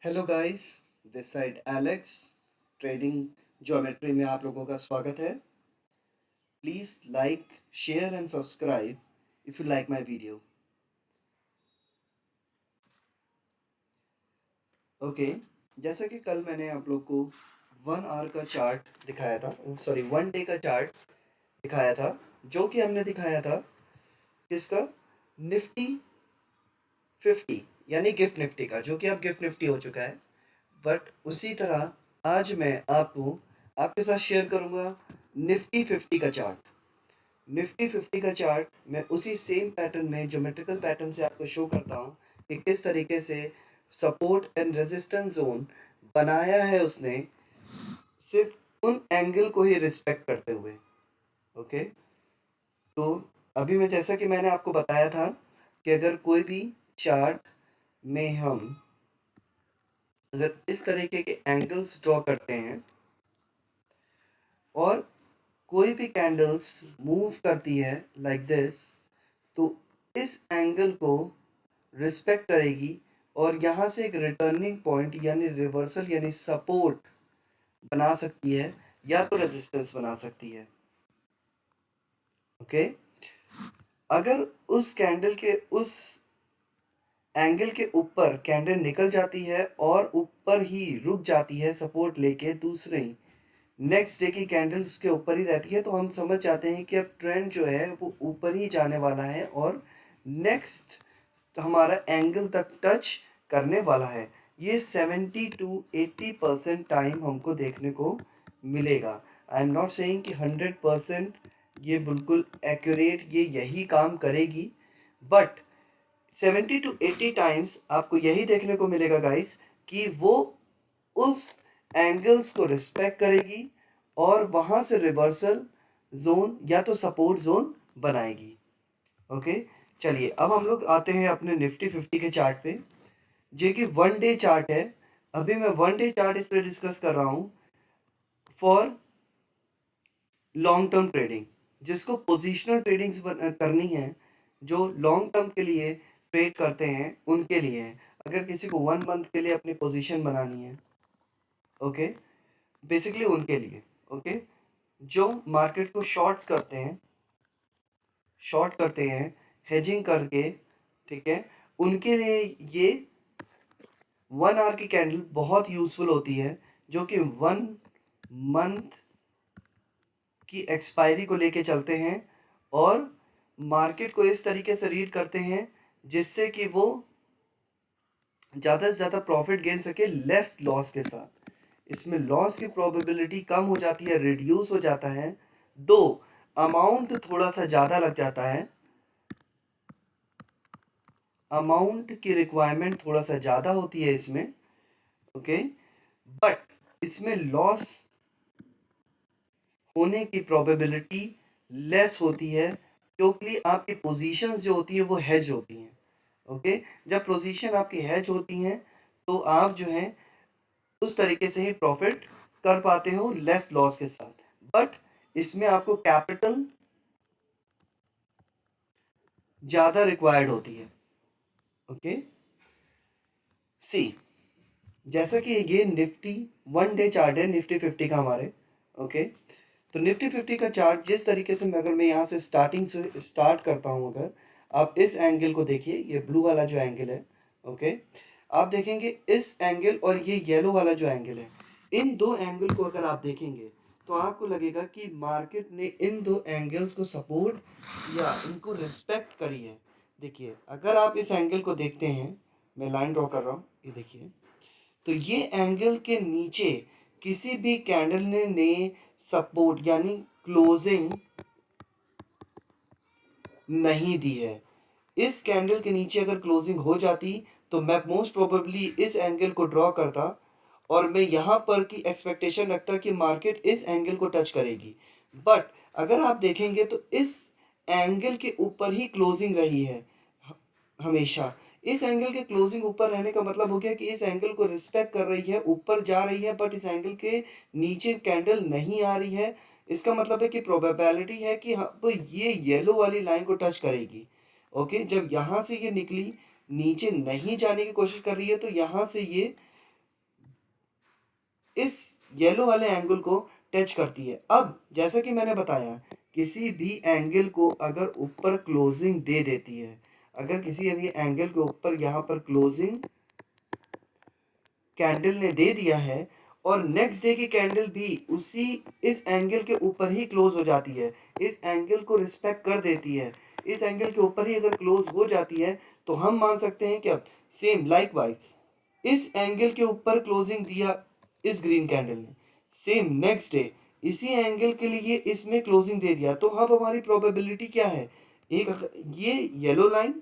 Hello guys, this side Alex. Trading geometry में आप लोगों का स्वागत है। Please like, share and subscribe if you like my video. Okay, जैसा कि कल मैंने आप लोग को 1 आवर का चार्ट दिखाया था, सॉरी 1 डे का चार्ट दिखाया था, जो कि हमने दिखाया था किसका, निफ्टी 50 यानी गिफ्ट निफ्टी का, जो कि अब गिफ्ट निफ्टी हो चुका है। बट उसी तरह आज मैं आपको आपके साथ शेयर करूंगा निफ्टी 50 का चार्ट। निफ्टी 50 का चार्ट मैं उसी सेम पैटर्न में ज्योमेट्रिकल पैटर्न से आपको शो करता हूँ कि किस तरीके से सपोर्ट एंड रेजिस्टेंस जोन बनाया है उसने, सिर्फ उन एंगल को ही रिस्पेक्ट करते हुए। ओके, तो अभी मैं, जैसा कि मैंने आपको बताया था कि अगर कोई भी चार्ट में हम अगर इस तरीके के एंगल्स ड्रॉ करते हैं और कोई भी कैंडल्स मूव करती है लाइक दिस, तो इस एंगल को रिस्पेक्ट करेगी और यहाँ से एक रिटर्निंग पॉइंट यानी रिवर्सल यानी सपोर्ट बना सकती है या तो रेजिस्टेंस बना सकती है। ओके, अगर उस कैंडल के उस एंगल के ऊपर कैंडल निकल जाती है और ऊपर ही रुक जाती है सपोर्ट लेके, दूसरे नेक्स्ट डे की कैंडल्स के ऊपर ही रहती है, तो हम समझ जाते हैं कि अब ट्रेंड जो है वो ऊपर ही जाने वाला है और नेक्स्ट हमारा एंगल तक टच करने वाला है। ये 70 to 80% टाइम हमको देखने को मिलेगा। आई एम नॉट सेइंग कि 100% ये बिल्कुल एक्यूरेट ये यही काम करेगी, बट 70 to 80 टाइम्स आपको यही देखने को मिलेगा गाइस कि वो उस एंगल्स को रिस्पेक्ट करेगी और वहाँ से रिवर्सल जोन या तो सपोर्ट जोन बनाएगी। ओके, चलिए अब हम लोग आते हैं अपने निफ्टी 50 के चार्ट पे, जो कि 1 डे चार्ट है। अभी मैं 1 डे चार्ट इसलिए डिस्कस कर रहा हूँ फॉर लॉन्ग टर्म ट्रेडिंग, जिसको पोजिशनल ट्रेडिंग्स करनी है, जो लॉन्ग टर्म के लिए ट्रेड करते हैं उनके लिए है। अगर किसी को 1 मंथ के लिए अपनी पोजीशन बनानी है, ओके, बेसिकली उनके लिए। ओके, जो मार्केट को शॉर्ट करते हैं हेजिंग करके, ठीक है, उनके लिए ये 1 आवर की कैंडल बहुत यूजफुल होती है, जो कि 1 मंथ की एक्सपायरी को लेके चलते हैं और मार्केट को इस तरीके से रीड करते हैं जिससे कि वो ज़्यादा से ज़्यादा प्रॉफिट गेन सके लेस लॉस के साथ। इसमें लॉस की प्रोबेबिलिटी कम हो जाती है, रिड्यूस हो जाता है, दो अमाउंट थोड़ा सा ज़्यादा लग जाता है, अमाउंट की रिक्वायरमेंट थोड़ा सा ज़्यादा होती है इसमें। ओके, बट इसमें लॉस होने की प्रोबेबिलिटी लेस होती है, क्योंकि आपकी पोजीशंस जो होती है वो हेज होती हैं। ओके, जब पोजीशन आपकी हेज होती हैं तो आप जो है उस तरीके से ही प्रॉफिट कर पाते हो लेस लॉस के साथ। बट इसमें आपको कैपिटल ज़्यादा रिक्वायर्ड होती है। ओके, सी, जैसा कि ये निफ्टी 1 डे चार्ट है निफ्टी 50 का हमारे। ओके, तो निफ्टी 50 का चार्ट जिस तरीके से अगर मैं यहाँ से स्टार्टिंग से स्टार्ट करता हूँ, अगर आप इस एंगल को देखिए, ये ब्लू वाला जो एंगल है, ओके, आप देखेंगे इस एंगल और ये येलो वाला जो एंगल है, इन दो एंगल को अगर आप देखेंगे तो आपको लगेगा कि मार्केट ने इन दो एंगल्स को सपोर्ट या इनको रिस्पेक्ट करी है। देखिए, अगर आप इस एंगल को देखते हैं, मैं लाइन ड्रॉ कर रहा हूँ, ये देखिए, तो ये एंगल के नीचे किसी भी कैंडल ने सपोर्ट यानी क्लोजिंग नहीं दी है। इस कैंडल के नीचे अगर क्लोजिंग हो जाती तो मैं मोस्ट प्रोबेबली इस एंगल को ड्रॉ करता और मैं यहाँ पर की एक्सपेक्टेशन रखता कि मार्केट इस एंगल को टच करेगी। बट अगर आप देखेंगे तो इस एंगल के ऊपर ही क्लोजिंग रही है हमेशा। इस एंगल के क्लोजिंग ऊपर रहने का मतलब हो गया कि इस एंगल को रिस्पेक्ट कर रही है, ऊपर जा रही है, बट इस एंगल के नीचे कैंडल नहीं आ रही है। इसका मतलब है कि प्रोबेबिलिटी है कि हाँ, तो ये येलो वाली लाइन को टच करेगी। ओके, जब यहाँ से ये निकली, नीचे नहीं जाने की कोशिश कर रही है, तो यहाँ से ये इस येलो वाले एंगल को टच करती है। अब जैसा कि मैंने बताया, किसी भी एंगल को अगर ऊपर क्लोजिंग दे देती है, अगर किसी भी एंगल के ऊपर यहाँ पर क्लोजिंग कैंडल ने दे दिया है और नेक्स्ट डे की कैंडल भी उसी इस एंगल के ऊपर ही क्लोज हो जाती है, इस एंगल को रिस्पेक्ट कर देती है, इस एंगल के ऊपर ही अगर क्लोज हो जाती है, तो हम मान सकते हैं कि अब सेम लाइकवाइज इस एंगल के ऊपर क्लोजिंग दिया इस ग्रीन कैंडल ने, सेम नेक्स्ट डे इसी एंगल के लिए इसमें क्लोजिंग दे दिया, तो अब हमारी प्रोबेबिलिटी क्या है, ये येलो लाइन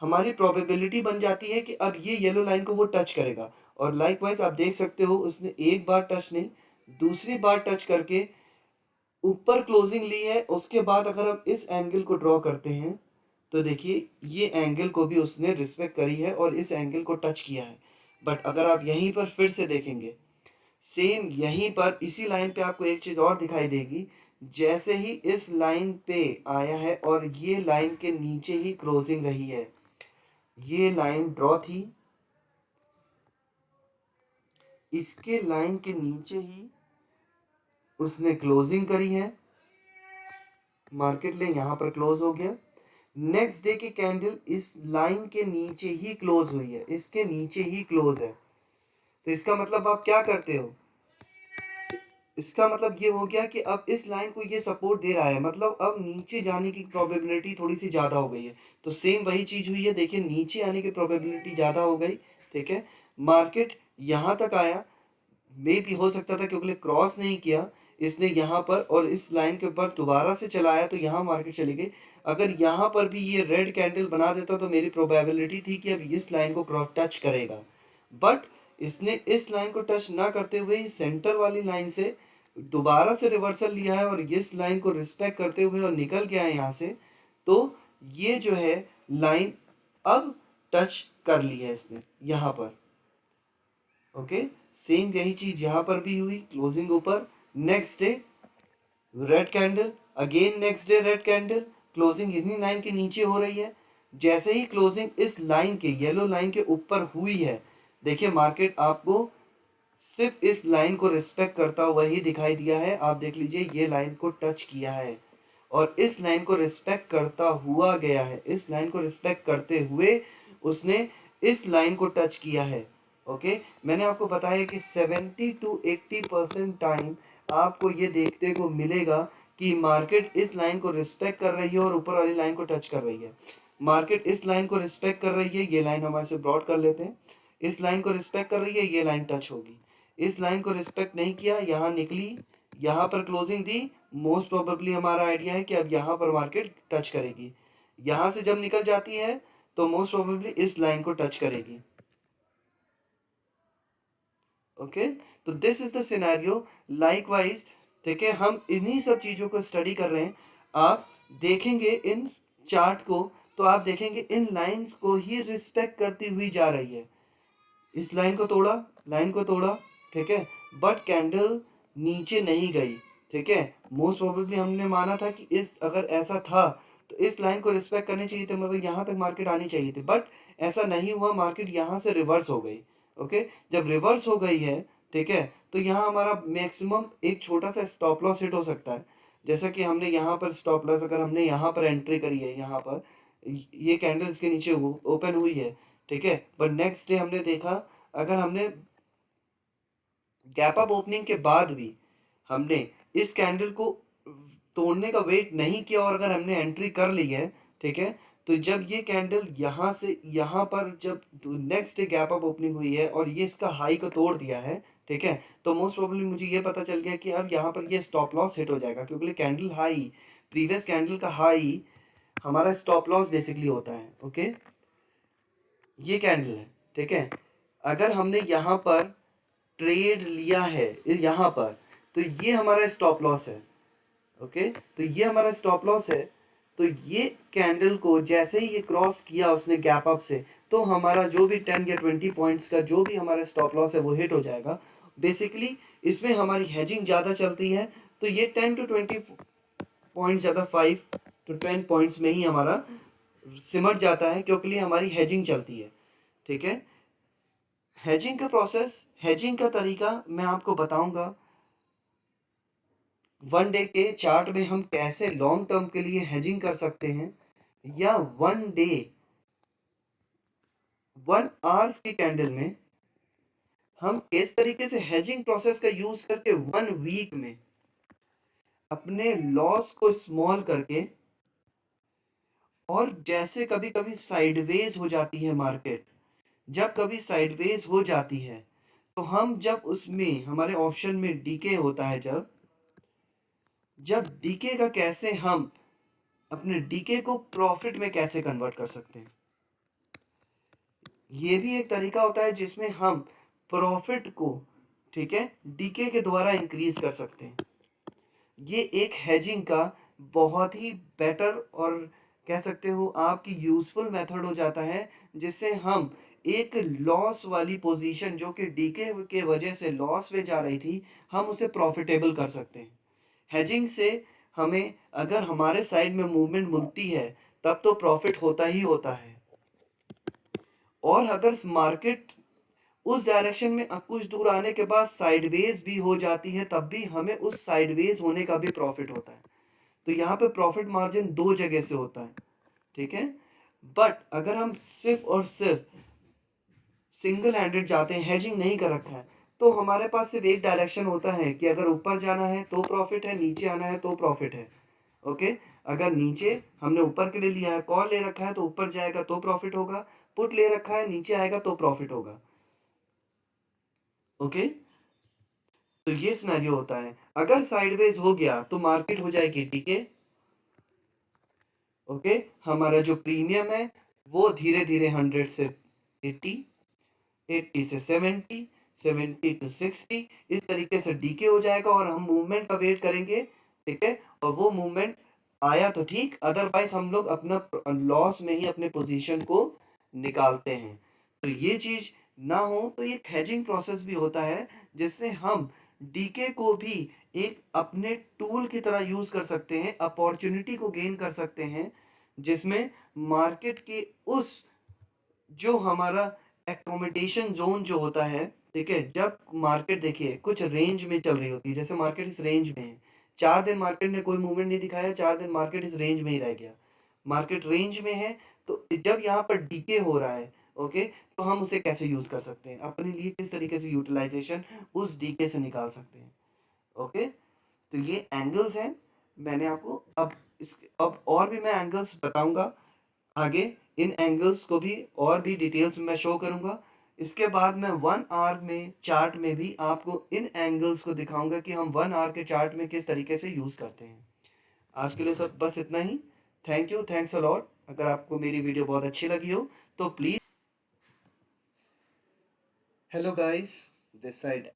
हमारी प्रोबेबिलिटी बन जाती है कि अब ये येलो लाइन को वो टच करेगा। और लाइकवाइज आप देख सकते हो उसने एक बार टच नहीं, दूसरी बार टच करके ऊपर क्लोजिंग ली है। उसके बाद अगर हम इस एंगल को ड्रॉ करते हैं तो देखिए ये एंगल को भी उसने रिस्पेक्ट करी है और इस एंगल को टच किया है। बट अगर आप यहीं पर फिर से देखेंगे, सेम यहीं पर इसी लाइन पे आपको एक चीज़ और दिखाई देगी, जैसे ही इस लाइन पे आया है और ये लाइन के नीचे ही क्लोजिंग रही है, ये लाइन ड्रॉ थी, इसके लाइन के नीचे ही उसने क्लोजिंग करी है, मार्केट ले यहाँ पर क्लोज हो गया। नेक्स्ट डे की कैंडल इस लाइन के नीचे ही क्लोज हुई है, इसके नीचे ही क्लोज है। तो इसका मतलब आप क्या करते हो, इसका मतलब ये हो गया कि अब इस लाइन को ये सपोर्ट दे रहा है, मतलब अब नीचे जाने की प्रोबेबिलिटी थोड़ी सी ज़्यादा हो गई है। तो सेम वही चीज़ हुई है, देखिए नीचे आने की प्रोबेबिलिटी ज़्यादा हो गई, ठीक है। मार्केट यहाँ तक आया, मे भी हो सकता था क्योंकि क्रॉस नहीं किया इसने यहाँ पर और इस लाइन के ऊपर दोबारा से चलाया तो यहाँ मार्केट चली गई। अगर यहाँ पर भी ये रेड कैंडल बना देता तो मेरी प्रोबेबिलिटी थी कि अब इस लाइन को क्रॉस टच करेगा, बट इसने इस लाइन को टच ना करते हुए सेंटर वाली लाइन से दोबारा से रिवर्सल लिया है और इस लाइन को रिस्पेक्ट करते हुए और निकल गया है यहाँ से। तो ये जो है लाइन अब टच कर ली है इसने यहाँ पर, ओके। सेम यही चीज यहाँ पर भी हुई, क्लोजिंग ऊपर, next day red candle, again next day red candle, closing इन्हीं लाइन के नीचे हो रही है। जैसे ही क्लोजिंग इस लाइन के येलो लाइन के ऊपर हुई है, देखिए मार्केट आपको सिर्फ इस लाइन को रिस्पेक्ट करता हुआ ही दिखाई दिया है। आप देख लीजिए ये लाइन को टच किया है और इस लाइन को रिस्पेक्ट करता हुआ गया है, इस लाइन को रिस्पेक्ट करते हुए उसने इस लाइन को टच किया है, ओके। मैंने आपको बताया कि 70 to 80% टाइम आपको ये देखने को मिलेगा कि मार्केट इस लाइन को रिस्पेक्ट कर रही है और ऊपर वाली लाइन को टच कर रही है। मार्केट इस लाइन को रिस्पेक्ट कर रही है, ये लाइन हमारे से ब्रॉड कर लेते हैं, इस लाइन को रिस्पेक्ट कर रही है, ये लाइन टच होगी। इस लाइन को रिस्पेक्ट नहीं किया, यहाँ निकली, यहाँ पर क्लोजिंग दी, मोस्ट प्रोबेबली हमारा आइडिया है कि अब यहाँ पर मार्केट टच करेगी। यहाँ से जब निकल जाती है तो मोस्ट प्रोबेबली इस लाइन को टच करेगी, ओके। तो this is the scenario. Likewise, ठीक है, हम इन्हीं सब चीज़ों को स्टडी कर रहे हैं। आप देखेंगे इन चार्ट को तो आप देखेंगे इन लाइंस को ही रिस्पेक्ट करती हुई जा रही है। इस लाइन को तोड़ा, लाइन को तोड़ा, ठीक है, बट कैंडल नीचे नहीं गई, ठीक है। मोस्ट प्रोबेबली हमने माना था कि इस अगर ऐसा था तो इस लाइन को रिस्पेक्ट करनी चाहिए थी, मतलब यहाँ तक मार्केट आनी चाहिए थी, बट ऐसा नहीं हुआ, मार्केट यहाँ से रिवर्स हो गई, ओके। जब रिवर्स हो गई है, ठीक है, तो यहाँ हमारा मैक्सिमम एक छोटा सा स्टॉप लॉस हिट हो सकता है। जैसा कि हमने यहाँ पर स्टॉप लॉस, अगर हमने यहाँ पर एंट्री करी है, यहाँ पर ये कैंडल इसके नीचे ओपन हुई है, ठीक है, बट नेक्स्ट डे हमने देखा, अगर हमने गैप अप ओपनिंग के बाद भी हमने इस कैंडल को तोड़ने का वेट नहीं किया और अगर हमने एंट्री कर ली है, ठीक है, तो जब ये कैंडल यहाँ से यहाँ पर जब next day gap up opening हुई है और ये इसका हाई को तोड़ दिया है, ठीक है, तो मोस्ट प्रोबेबली मुझे ये पता चल गया कि अब यहाँ पर ये स्टॉप लॉस हिट हो जाएगा, क्योंकि कैंडल हाई, प्रीवियस कैंडल का हाई हमारा स्टॉप लॉस बेसिकली होता है, ओके। ये कैंडल है, ठीक है, अगर हमने यहाँ पर ट्रेड लिया है यहाँ पर तो ये हमारा स्टॉप लॉस है, ओके। तो ये हमारा स्टॉप लॉस है। तो ये कैंडल को जैसे ही ये क्रॉस किया उसने गैप अप से, तो हमारा जो भी 10 या 20 पॉइंट्स का जो भी हमारा स्टॉप लॉस है वो हिट हो जाएगा। बेसिकली इसमें हमारी हेजिंग ज़्यादा चलती है, तो ये 10 to 20 पॉइंट्स ज़्यादा 5 to 10 पॉइंट्स में ही हमारा सिमट जाता है, क्योंकि हमारी हेजिंग चलती है, ठीक है। हेजिंग का प्रोसेस, हेजिंग का तरीका मैं आपको बताऊंगा। वन डे के चार्ट में हम कैसे लॉन्ग टर्म के लिए हेजिंग कर सकते हैं, या वन डे 1 आवर्स की कैंडल में हम किस तरीके से हेजिंग प्रोसेस का यूज करके 1 वीक में अपने लॉस को स्मॉल करके, और जैसे कभी कभी साइडवेज हो जाती है मार्केट, जब कभी साइडवेज हो जाती है तो हम जब उसमें हमारे ऑप्शन में डीके होता है, जब डीके का कैसे हम अपने डीके को प्रॉफिट में कैसे कन्वर्ट कर सकते हैं। ये भी एक तरीका होता है जिसमें हम प्रॉफिट को, ठीक है, डीके के द्वारा इंक्रीज कर सकते हैं। ये एक हेजिंग का बहुत ही बेटर और कह सकते हो आपकी यूजफुल मेथड हो जाता है, जिससे हम एक लॉस वाली पोजीशन जो कि डीके के वजह से लॉस में जा रही थी, हम उसे प्रॉफिटेबल कर सकते हैं। हेजिंग से हमें अगर हमारे साइड में मूवमेंट मिलती है तब तो प्रॉफिट होता ही होता है, और अगर मार्केट उस डायरेक्शन में कुछ दूर आने के बाद साइडवेज भी हो जाती है तब भी हमें उस साइडवेज होने का भी प्रॉफिट होता है। तो यहाँ पे प्रॉफिट मार्जिन दो जगह से होता है, ठीक है। बट अगर हम सिर्फ और सिर्फ सिंगल हैंडेड जाते हैं, हेजिंग नहीं कर रखा है, तो हमारे पास सिर्फ एक डायरेक्शन होता है कि अगर ऊपर जाना है तो प्रॉफिट है, नीचे आना है तो प्रॉफिट है। ओके, अगर नीचे हमने ऊपर के लिए लिया है, कॉल ले रखा है तो ऊपर जाएगा तो प्रॉफिट होगा, पुट ले रखा है नीचे आएगा तो प्रॉफिट होगा। ओके, तो ये सिनेरियो होता है। अगर साइडवेज हो गया तो मार्केट हो जाएगी डीके। ओके, हमारा जो प्रीमियम है वो धीरे धीरे 100 से 80, 80 से 70, 70 टू 60 इस तरीके से डीके हो जाएगा, और हम मूवमेंट का वेट करेंगे, ठीक है। और वो मूवमेंट आया तो ठीक, अदरवाइज हम लोग अपना लॉस में ही अपने पोजीशन को निकालते हैं। तो ये चीज ना हो तो ये हेजिंग प्रोसेस भी होता है, जिससे हम डीके को भी एक अपने टूल की तरह यूज कर सकते हैं, अपॉर्चुनिटी को गेन कर सकते हैं, जिसमें मार्केट के उस जो हमारा एकोमोडेशन जोन जो होता है, ठीक है, जब मार्केट देखिए कुछ रेंज में चल रही होती है, जैसे मार्केट इस रेंज में है, 4 दिन मार्केट ने कोई मूवमेंट नहीं दिखाया, 4 दिन मार्केट इस रेंज में ही रह गया, मार्केट रेंज में है, तो जब यहाँ पर डीके हो रहा है, ओके, तो हम उसे कैसे यूज कर सकते हैं अपने लिए, किस तरीके से यूटिलाइजेशन उस डीके से निकाल सकते हैं। ओके, तो ये एंगल्स हैं। मैंने आपको अब और भी मैं एंगल्स बताऊंगा आगे, इन एंगल्स को भी और भी डिटेल्स में शो करूंगा। इसके बाद मैं 1 आवर में चार्ट में भी आपको इन एंगल्स को दिखाऊंगा कि हम 1 आवर के चार्ट में किस तरीके से यूज़ करते हैं। आज के लिए सब बस इतना ही। Thank you, thanks a lot. अगर आपको मेरी वीडियो बहुत अच्छी लगी हो तो please. Hello guys, this side